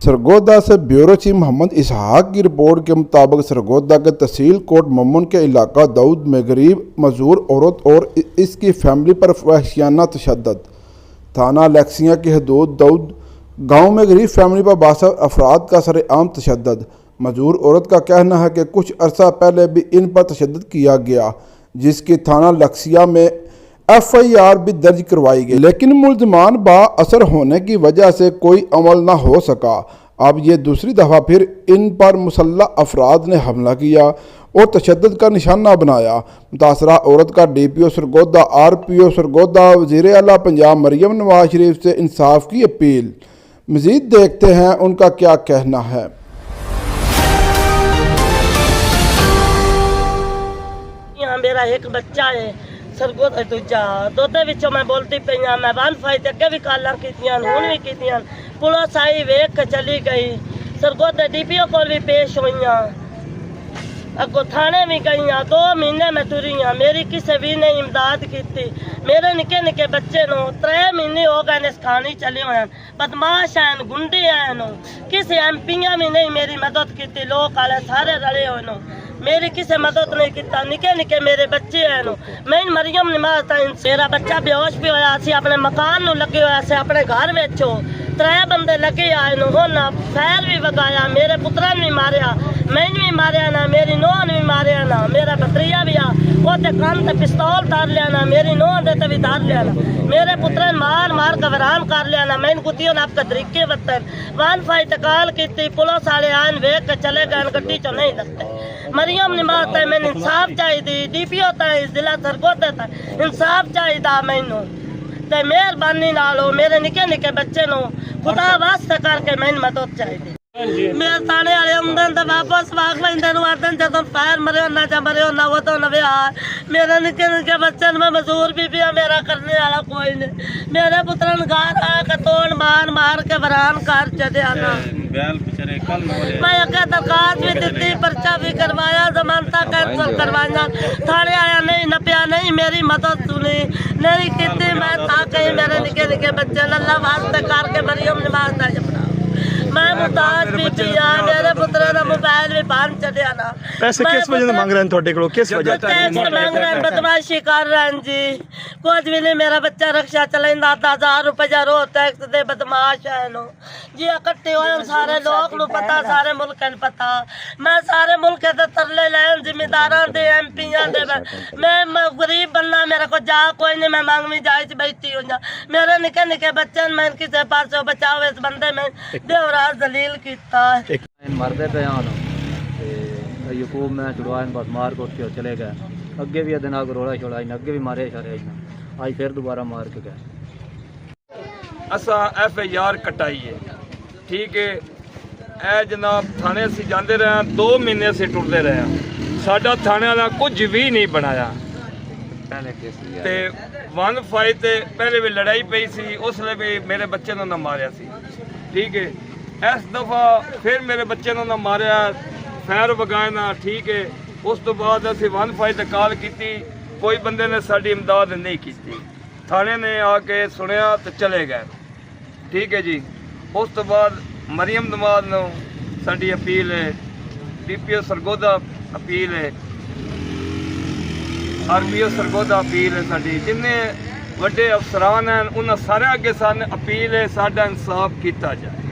सरगोदा से bureau chief Mohammad इसहाक की report के मुताबिक सरगोदा के तहसील कोट ममन के इलाका दाऊद में गरीब मजदूर औरत और इसकी फैमिली पर वहशियाना तशद्दुद। थाना लक्सिया की हदूद दाऊद गाँव में गरीब फैमिली पर बासठ अफराद का सरेआम तशद्दुद। मजदूर औरत का कहना है कि कुछ अरसा पहले भी इन पर तशद्दुद किया गया, जिसकी थाना लक्सिया में FIR भी दर्ज करवाई गई, लेकिन मुल्ज़मान बाअसर होने की वजह से कोई अमल न हो सका। अब ये दूसरी दफ़ा फिर इन पर मुसल्लह अफराद ने हमला किया और तशद्दुद का निशाना बनाया। मुतासरा औरत का DPO सरगोदा, RPO सरगोदा, वज़ीर आला पंजाब मरियम नवाज शरीफ से इंसाफ की अपील। मज़ीद देखते हैं उनका क्या कहना है। मेरा एक बच्चा है सरगोदा दूजा दोदे विचों मैं बोलती पई हाँ। मैं वन फाइट अगे भी कालां कीतियां, हुण भी कीतियां। पुलिस आई वेख के चली गई। सरगोदा DPO को भी पेश हुई, अगो थाने भी गई। 2 महीने में तुरी हाँ, मेरी किसी भी ने इमदाद की। मेरे निके निके बच्चे नो 3 महीने हो गए ने सखानी चले हुए। बदमाश हैं, गुंडे हैं, किसी MP भी नहीं मेरी मदद की। लोग आले सारे रले हुए मेरी किसी मदद नहीं किया। निके निके मेरे बच्चे हैं। मैं मरियम नमाज मेरा बच्चा बेहोश भी होया सी, अपने मकान नू लगे होया से, अपने घर विच 3 बंदे लगे आए ना फैर भी वगाया। मेरे पुत्रा ने भी मारिया, मैंने भी मारिया ना, मेरी नूह ने भी मारिया ना, मेरा भतरीजा भी आ वो कान ते पिस्तौल धर लिया ना, मेरी नूह दे भी धर लिया ना, मेरे पुत्र ने मार मार घबरान कर लिया ना। मैंने कुतियों ने आपके तरीके बतन वन फाइट काल की। पुलिस वाले आन वेख के चले गए, गड्डी चो नहीं दसते। मरियम नमाज तय मैंने इंसाफ चाहिए, DPO तय जिला सरगोदा तय इंसाफ चाहिए मैनू। ते मेहरबानी नालो मेरे निके निके बच्चे नो खुदा वास्ते करके मैंने मदद चाहिए। मैं थाने वाले आमदन तो वापस भाग लेंदे नु आदन जदों पैर मरे ना जा मरे ना वो तो नवे आ। मेरे निके निके बच्चन में मजदूर भी मेरा करने वाला कोई नहीं। मेरे पुत्रन घर आके तोड़ मार मार के बरान कर चले आना। मैं अगर दरखास्त भी दी, पर्चा भी करवाया, जमानता कैंसिल करवाया, थाने आया नहीं, नपिया नहीं, मेरी मदद सुनी नहीं की। मैं था कहीं मेरे निके निके बच्चे अल्लाह वास्ते करके मरियम नमाज दा मैं मुताज भी पिया। मेरे पुत्र का मोबाइल भी बाहर चढ़िया ना। पैसे किस वजह से मांग रहे हैं थोड़े को? किस वजह टैक्स मांग रहे हैं, बदमाशी कर रहे हैं जी। कुछ भी नहीं, मेरा बच्चा रक्षा चलेंदा 10,000 रुपया रोज टैक्स दे। बदमाश है नो जी, इकट्ठे होए सारे लोग नु पता, सारे मुल्क ने पता। मैं सारे मुल्क के तरले लैन जिम्मेदारां दे, MPयां दे। मैं गरीब बन्ना, मेरे को जा कोई नहीं, मैं मांगनी जायज बैठी हूं। मेरे निके निके बच्चे मैं किसी पासों बचाओ, इस बंदे में देवरा दलील कीता है। मरदे पे यकूब में छुड़वा बस मार कोट के चले गए। अगे भी दिन आग रोड़ा छोड़ा, अगे भी मारे शारे, आज फिर दोबारा मार के गए। असा FIR कटाई है, ठीक है। ए जनाब थाने असी जाते रहे, 2 महीने असी टुरते रहे, साडा थाने वाला कुछ भी नहीं बनाया। ते वन फाइट पहले भी लड़ाई पई सी, उसले भी मेरे बच्चे ने ना मारिया सी, ठीक है। इस दफ़ा फिर मेरे बच्चे ने ना मारिया, फैर वगाए ना, ठीक है। उस तो बाद असी वन फाइट कॉल की, कोई बंदे ने साड़ी इमदाद नहीं की। थाने ने आके सुनिया तो चले गए, ठीक है जी। उस तो बाद मरियम नवाज ने साड़ी अपील है, DPO सरगोदा अपील है, RPO सरगोदा अपील है। साड़ी जिन्ने वड्डे अफसरान हैं उन्होंने सारे अगे सामने अपील है, साडा इंसाफ किया जाए।